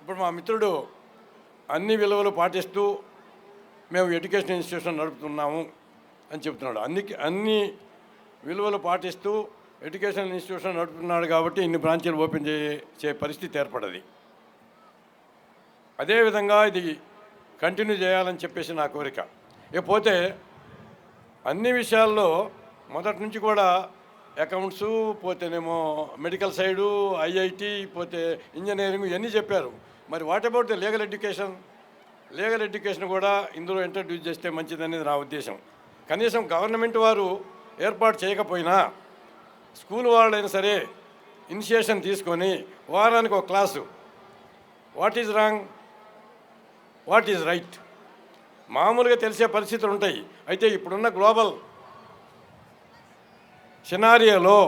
ఇప్పుడు మా మిత్రుడు అన్ని విలువలు పాటిస్తూ మేము ఎడ్యుకేషన్ ఇన్స్టిట్యూషన్ నడుపుతున్నాము అని చెప్తున్నాడు. అన్ని విలువలు పాటిస్తూ ఎడ్యుకేషన్ ఇన్స్టిట్యూషన్ నడుపుతున్నాడు కాబట్టి ఇన్ని బ్రాంచీలు ఓపెన్ చేసే పరిస్థితి ఏర్పడది. అదేవిధంగా ఇది కంటిన్యూ చేయాలని చెప్పేసి నా కోరిక. ఇకపోతే అన్ని విషయాల్లో మొదటి నుంచి కూడా అకౌంట్సు, పోతేనేమో మెడికల్ సైడు, ఐఐటి, పోతే ఇంజనీరింగ్ ఇవన్నీ చెప్పారు. మరి what about the legal education? Legal education కూడా ఇందులో ఇంట్రడ్యూస్ చేస్తే మంచిదనేది నా ఉద్దేశం. కనీసం గవర్నమెంట్ వారు ఏర్పాటు చేయకపోయినా స్కూల్ వాళ్ళైనా సరే ఇనిషియేషన్ తీసుకొని వారానికి ఒక class, what is wrong, what is right మామూలుగా తెలిసే పరిస్థితులు ఉంటాయి. అయితే ఇప్పుడున్న గ్లోబల్ సినారియోలో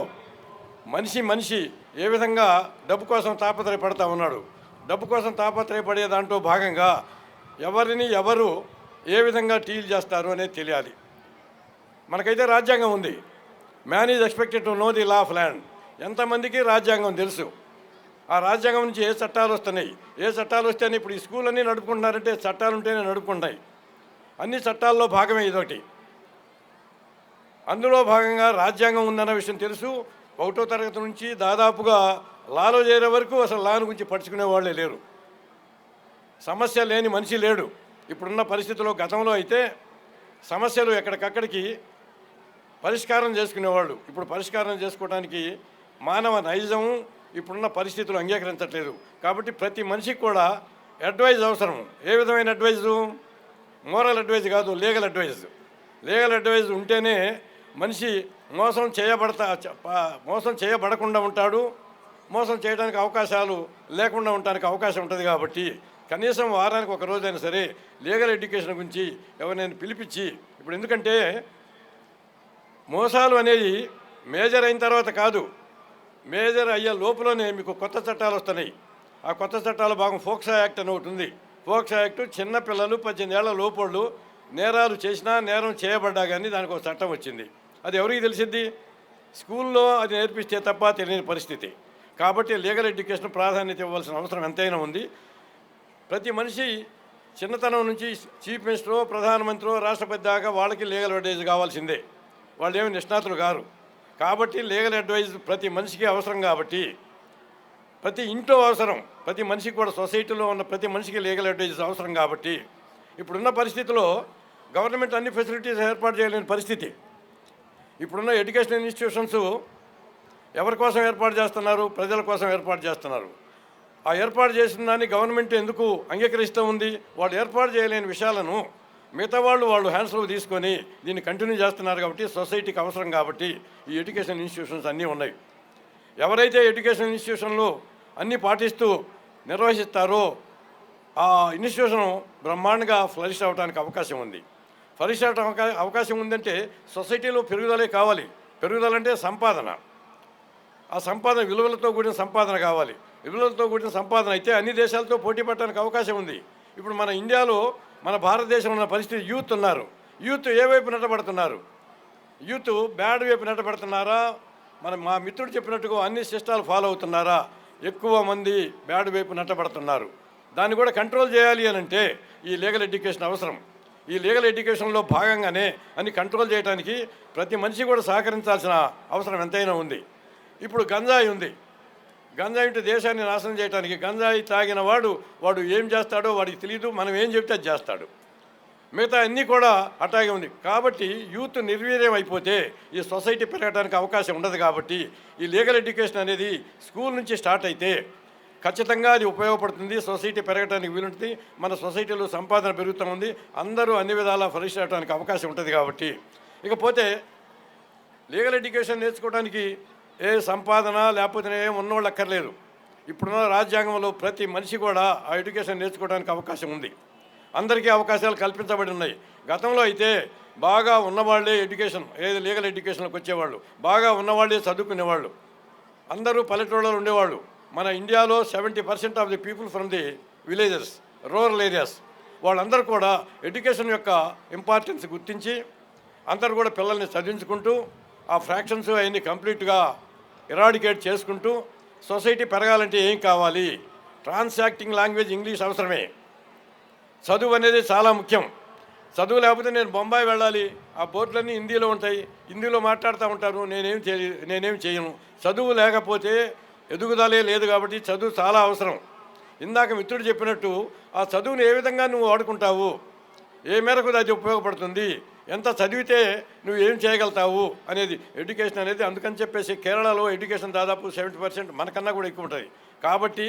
మనిషి ఏ విధంగా డబ్బు కోసం తాపత్రయపడతా ఉన్నాడు, డబ్బు కోసం తాపత్రయపడే దాంట్లో భాగంగా ఎవరిని ఎవరు ఏ విధంగా డీల్ చేస్తారు అనేది తెలియాలి. మనకైతే రాజ్యాంగం ఉంది. Man is expected to know the law of land. ఎంతమందికి రాజ్యాంగం తెలుసు? ఆ రాజ్యాంగం నుంచి ఏ చట్టాలు వస్తున్నాయి, ఏ చట్టాలు వస్తేనే ఇప్పుడు ఈ స్కూల్ అన్నీ నడుపుకుంటున్నారంటే చట్టాలు ఉంటేనే నడుపుకుంటాయి. అన్ని చట్టాల్లో భాగమే ఇదొకటి. అందులో భాగంగా రాజ్యాంగం ఉందన్న విషయం తెలుసు. 1వ తరగతి నుంచి దాదాపుగా లాలో చేరే వరకు అసలు లాను గురించి పట్టించుకునే వాళ్ళే లేరు. సమస్య లేని మనిషి లేడు ఇప్పుడున్న పరిస్థితుల్లో. గతంలో అయితే సమస్యలు ఎక్కడికక్కడికి పరిష్కారం చేసుకునేవాళ్ళు. ఇప్పుడు పరిష్కారం చేసుకోవడానికి మానవ నైజం ఇప్పుడున్న పరిస్థితులు అంగీకరించట్లేదు. కాబట్టి ప్రతి మనిషికి కూడా అడ్వైజ్ అవసరం. ఏ విధమైన అడ్వైజు? మోరల్ అడ్వైజ్ కాదు, లీగల్ అడ్వైజ్. లీగల్ అడ్వైజ్ ఉంటేనే మనిషి మోసం చేయబడకుండా ఉంటాడు, మోసం చేయడానికి అవకాశాలు లేకుండా ఉండడానికి అవకాశం ఉంటుంది. కాబట్టి కనీసం వారానికి ఒక రోజైనా సరే లీగల్ ఎడ్యుకేషన్ గురించి ఎవరినైనా పిలిపించి, ఇప్పుడు ఎందుకంటే మోసాలు అనేది మేజర్ అయిన తర్వాత కాదు, మేజర్ అయ్యే లోపలనే మీకు కొత్త చట్టాలు వస్తున్నాయి. ఆ కొత్త చట్టాల భాగం ఫోక్సో యాక్ట్ అని ఒకటి ఉంది. ఫోక్సో యాక్ట్ చిన్నపిల్లలు 18 ఏళ్ల లోపళ్ళు నేరాలు చేసినా, నేరం చేయబడ్డా కానీ దానికి ఒక చట్టం వచ్చింది. అది ఎవరికి తెలిసింది? స్కూల్లో అది నేర్పిస్తే తప్ప తెలియని పరిస్థితి. కాబట్టి లీగల్ ఎడ్యుకేషన్ ప్రాధాన్యత ఇవ్వాల్సిన అవసరం ఎంతైనా ఉంది. ప్రతి మనిషి చిన్నతనం నుంచి చీఫ్ మినిస్టరో, ప్రధానమంత్రో, రాష్ట్రపతి దాకా వాళ్ళకి లీగల్ అడ్వైజ్ కావాల్సిందే. వాళ్ళు ఏమి నిష్ణాతులు గారు. కాబట్టి లీగల్ అడ్వైజ్ ప్రతి మనిషికి అవసరం. కాబట్టి ప్రతి ఇంట్లో అవసరం. ప్రతి మనిషికి కూడా సొసైటీలో ఉన్న ప్రతి మనిషికి లీగల్ అడ్వైజ్ అవసరం. కాబట్టి ఇప్పుడున్న పరిస్థితిలో గవర్నమెంట్ అన్ని ఫెసిలిటీస్ ఏర్పాటు చేయలేని పరిస్థితి. ఇప్పుడున్న ఎడ్యుకేషన్ ఇన్స్టిట్యూషన్స్ ఎవరి కోసం ఏర్పాటు చేస్తున్నారు? ప్రజల కోసం ఏర్పాటు చేస్తున్నారు. ఆ ఏర్పాటు చేసిన దాన్ని గవర్నమెంట్ ఎందుకు అంగీకరిస్తూ ఉంది? వాళ్ళు ఏర్పాటు చేయలేని విషయాలను మిగతా వాళ్ళు హ్యాండ్స్లో తీసుకొని దీన్ని కంటిన్యూ చేస్తున్నారు. కాబట్టి సొసైటీకి అవసరం. కాబట్టి ఈ ఎడ్యుకేషన్ ఇన్స్టిట్యూషన్స్ అన్నీ ఉన్నాయి. ఎవరైతే ఎడ్యుకేషన్ ఇన్స్టిట్యూషన్లు అన్నీ పాటిస్తూ నిర్వహిస్తారో ఆ ఇన్స్టిట్యూషన్ బ్రహ్మాండంగా ఫ్లరిష్ అవ్వడానికి అవకాశం ఉంది. ఫ్లరిష్ అవ్వడానికి అవకాశం ఉందంటే సొసైటీలో పెరుగుదలే కావాలి. పెరుగుదల అంటే సంపాదన. ఆ సంపాదన విలువలతో కూడిన సంపాదన కావాలి. విలువలతో కూడిన సంపాదన అయితే అన్ని దేశాలతో పోటీ పడడానికి అవకాశం ఉంది. ఇప్పుడు మన ఇండియాలో, మన భారతదేశంలో ఉన్న పరిస్థితి యూత్ ఉన్నారు. యూత్ ఏ వైపు నెట్టబడుతున్నారు? యూత్ బ్యాడ్ వైపు నెట్టబడుతున్నారా? మా మిత్రుడు చెప్పినట్టుగా అన్ని సిస్టాలు ఫాలో అవుతున్నారా? ఎక్కువ మంది బ్యాడ్ వైపు నెట్టబడుతున్నారు. దాన్ని కూడా కంట్రోల్ చేయాలి అని అంటే ఈ లీగల్ ఎడ్యుకేషన్ అవసరం. ఈ లీగల్ ఎడ్యుకేషన్లో భాగంగానే అన్ని కంట్రోల్ చేయడానికి ప్రతి మనిషి కూడా సహకరించాల్సిన అవసరం ఎంతైనా ఉంది. ఇప్పుడు గంజాయి ఉంది. గంజాయి ఉంటే దేశాన్ని నాశనం చేయడానికి. గంజాయి తాగిన వాడు ఏం చేస్తాడో వాడికి తెలియదు. మనం ఏం చెప్తే అది చేస్తాడు. మిగతా అన్నీ కూడా అట్లాగే ఉంది. కాబట్టి యూత్ నిర్వీర్యం అయిపోతే ఈ సొసైటీ పెరగడానికి అవకాశం ఉండదు. కాబట్టి ఈ లీగల్ ఎడ్యుకేషన్ అనేది స్కూల్ నుంచి స్టార్ట్ అయితే ఖచ్చితంగా అది ఉపయోగపడుతుంది. సొసైటీ పెరగడానికి వీలుంటుంది. మన సొసైటీలో సంపాదన పెరుగుతూ ఉంది. అందరూ అన్ని విధాలా ఫ్లరిష్ అవ్వడానికి అవకాశం ఉంటుంది. కాబట్టి ఇకపోతే లీగల్ ఎడ్యుకేషన్ నేర్చుకోవడానికి ఏ సంపాదన లేకపోతే ఏం ఉన్నవాళ్ళు అక్కర్లేదు. ఇప్పుడున్న రాజ్యాంగంలో ప్రతి మనిషి కూడా ఆ ఎడ్యుకేషన్ నేర్చుకోవడానికి అవకాశం ఉంది. అందరికీ అవకాశాలు కల్పించబడి ఉన్నాయి. గతంలో అయితే బాగా ఉన్నవాళ్ళే లీగల్ ఎడ్యుకేషన్కి వచ్చేవాళ్ళు, బాగా ఉన్నవాళ్ళే చదువుకునేవాళ్ళు. అందరూ పల్లెటూళ్ళలో ఉండేవాళ్ళు. మన ఇండియాలో 70% of the people from the villages, rural areas, వాళ్ళందరూ కూడా ఎడ్యుకేషన్ యొక్క ఇంపార్టెన్స్ గుర్తించి అందరూ కూడా పిల్లల్ని చదివించుకుంటూ ఆ ఫ్రాక్షన్స్ అవన్నీ కంప్లీట్గా ఎరాడికేట్ చేసుకుంటూ సొసైటీ పెరగాలంటే ఏం కావాలి, ట్రాన్సాక్టింగ్ లాంగ్వేజ్ ఇంగ్లీష్ అవసరమే. చదువు అనేది చాలా ముఖ్యం. చదువు లేకపోతే నేను బొంబాయి వెళ్ళాలి, ఆ బోర్డులన్నీ హిందీలో ఉంటాయి, హిందీలో మాట్లాడుతూ ఉంటారు, నేనేం చేయను. చదువు లేకపోతే ఎదుగుదలే లేదు. కాబట్టి చదువు చాలా అవసరం. ఇందాక మిత్రుడు చెప్పినట్టు ఆ చదువుని ఏ విధంగా నువ్వు వాడుకుంటావు, ఏ మేరకు అది ఉపయోగపడుతుంది, ఎంత చదివితే నువ్వు ఏం చేయగలుగుతావు అనేది ఎడ్యుకేషన్ అనేది. అందుకని చెప్పేసి కేరళలో ఎడ్యుకేషన్ దాదాపు 70% మనకన్నా కూడా ఎక్కువ ఉంటుంది. కాబట్టి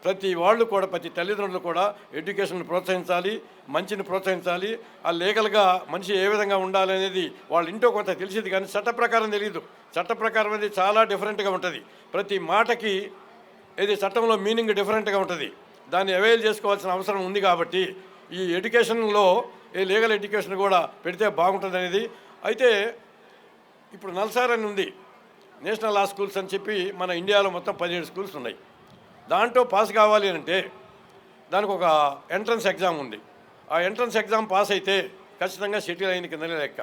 ప్రతి వాళ్ళు కూడా, ప్రతి తల్లిదండ్రులు కూడా ఎడ్యుకేషన్ ప్రోత్సహించాలి, మంచిని ప్రోత్సహించాలి. ఆ లీగల్గా మనిషి ఏ విధంగా ఉండాలనేది వాళ్ళ ఇంట్లో కొంత తెలిసింది, కానీ చట్ట ప్రకారం తెలియదు. చట్ట ప్రకారం అనేది చాలా డిఫరెంట్గా ఉంటుంది. ప్రతి మాటకి ఇది చట్టంలో మీనింగ్ డిఫరెంట్గా ఉంటుంది. దాన్ని అవైల్ చేసుకోవాల్సిన అవసరం ఉంది. కాబట్టి ఈ ఎడ్యుకేషన్లో ఈ లీగల్ ఎడ్యుకేషన్ కూడా పెడితే బాగుంటుంది అనేది. అయితే ఇప్పుడు నల్సార్ అని ఉంది, నేషనల్ లా స్కూల్స్ అని చెప్పి మన ఇండియాలో మొత్తం 17 స్కూల్స్ ఉన్నాయి. దాంట్లో పాస్ కావాలి అంటే దానికి ఒక ఎంట్రన్స్ ఎగ్జామ్ ఉంది. ఆ ఎంట్రన్స్ ఎగ్జామ్ పాస్ అయితే ఖచ్చితంగా సెటిల్ అయిన కిందనే లెక్క.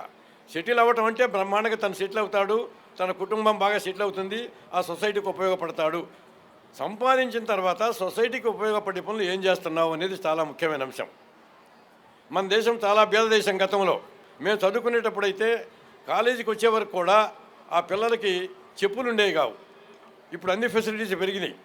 సెటిల్ అవ్వటం అంటే బ్రహ్మాండంగా తను సెటిల్ అవుతాడు, తన కుటుంబం బాగా సెటిల్ అవుతుంది, ఆ సొసైటీకి ఉపయోగపడతాడు. సంపాదించిన తర్వాత సొసైటీకి ఉపయోగపడే పనులు ఏం చేస్తున్నావు అనేది చాలా ముఖ్యమైన అంశం. మన దేశం చాలా పేద దేశం. గతంలో మేము చదువుకునేటప్పుడు అయితే కాలేజీకి వచ్చే వరకు కూడా ఆ పిల్లలకి చెప్పులు ఉండేవి కావు. ఇప్పుడు అన్ని ఫెసిలిటీస్ పెరిగినాయి.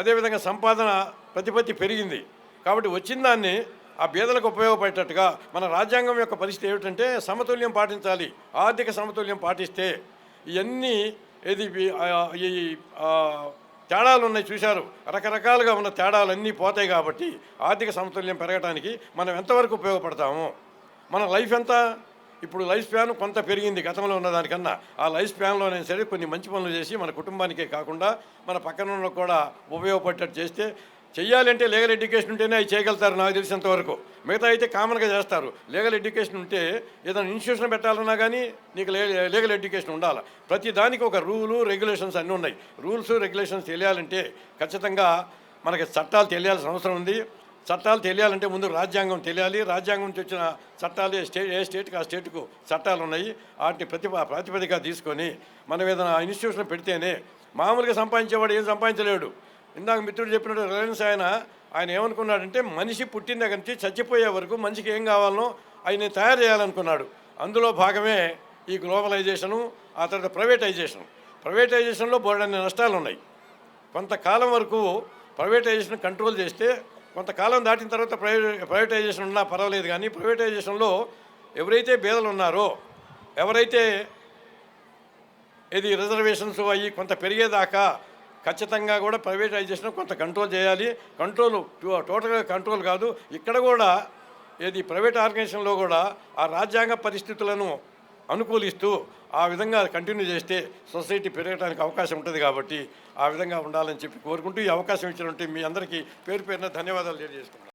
అదేవిధంగా సంపాదన ప్రతిపత్తి పెరిగింది. కాబట్టి వచ్చిన దాన్ని ఆ పేదలకు ఉపయోగపడేటట్టుగా మన రాజ్యాంగం యొక్క పరిస్థితి ఏమిటంటే సమతుల్యం పాటించాలి. ఆర్థిక సమతుల్యం పాటిస్తే ఇవన్నీ ఈ తేడాలు ఉన్నాయి చూశారు, రకరకాలుగా ఉన్న తేడాలన్నీ పోతాయి. కాబట్టి ఆర్థిక సమతుల్యం పెరగడానికి మనం ఎంతవరకు ఉపయోగపడతాము, మన లైఫ్ ఎంత. ఇప్పుడు లైఫ్ స్పాన్ కొంత పెరిగింది గతంలో ఉన్నదానికన్నా. ఆ లైఫ్ స్పాన్లోనే సరే కొన్ని మంచి పనులు చేసి మన కుటుంబానికే కాకుండా మన పక్కన కూడా ఉపయోగపడేటట్టు చేస్తే, చెయ్యాలంటే లీగల్ ఎడ్యుకేషన్ ఉంటేనే అవి చేయగలుగుతారు నాకు తెలిసినంతవరకు. మిగతా అయితే కామన్గా చేస్తారు. లీగల్ ఎడ్యుకేషన్ ఉంటే ఏదైనా ఇన్స్టిట్యూషన్ పెట్టాలన్నా కానీ నీకు లీగల్ ఎడ్యుకేషన్ ఉండాలి. ప్రతి దానికి ఒక రూలు రెగ్యులేషన్స్ అన్నీ ఉన్నాయి. రూల్స్ రెగ్యులేషన్స్ తెలియాలంటే ఖచ్చితంగా మనకి చట్టాలు తెలియాల్సిన అవసరం ఉంది. చట్టాలు తెలియాలంటే ముందు రాజ్యాంగం తెలియాలి. రాజ్యాంగం నుంచి వచ్చిన చట్టాలు ఏ స్టేట్కి ఆ స్టేట్కు చట్టాలు ఉన్నాయి. వాటిని ప్రాతిపదికగా తీసుకొని మనం ఏదైనా ఇన్స్టిట్యూషన్ పెడితేనే, మామూలుగా సంపాదించేవాడు ఏం సంపాదించలేడు. ఇందాక మిత్రుడు చెప్పినట్టు రిలయన్స్ ఆయన ఏమనుకున్నాడంటే మనిషి పుట్టిన దగ్గర నుంచి చచ్చిపోయే వరకు మనిషికి ఏం కావాలనో ఆయన తయారు చేయాలనుకున్నాడు. అందులో భాగమే ఈ గ్లోబలైజేషను, ఆ తర్వాత ప్రైవేటైజేషన్లో బోర్డన్ని నష్టాలు ఉన్నాయి. కొంతకాలం వరకు ప్రైవేటైజేషన్ కంట్రోల్ చేస్తే, కొంతకాలం దాటిన తర్వాత ప్రైవేటైజేషన్ ఉన్నా పర్వాలేదు. కానీ ప్రైవేటైజేషన్లో ఎవరైతే బేదలు ఉన్నారో, ఎవరైతే రిజర్వేషన్స్ అయ్యి కొంత పెరిగేదాకా ఖచ్చితంగా కూడా ప్రైవేటైజేషన్ కొంత కంట్రోల్ చేయాలి. టోటల్గా కంట్రోల్ కాదు. ఇక్కడ కూడా ప్రైవేట్ ఆర్గనైజేషన్లో కూడా ఆ రాజ్యాంగ పరిస్థితులను అనుకూలిస్తూ ఆ విధంగా కంటిన్యూ చేస్తే సొసైటీ పెరగడానికి అవకాశం ఉంటుంది. కాబట్టి ఆ విధంగా ఉండాలని చెప్పి కోరుకుంటూ ఈ అవకాశం ఇచ్చినట్టు మీ అందరికీ పేరు పేరున ధన్యవాదాలు తెలియజేస్తున్నాను.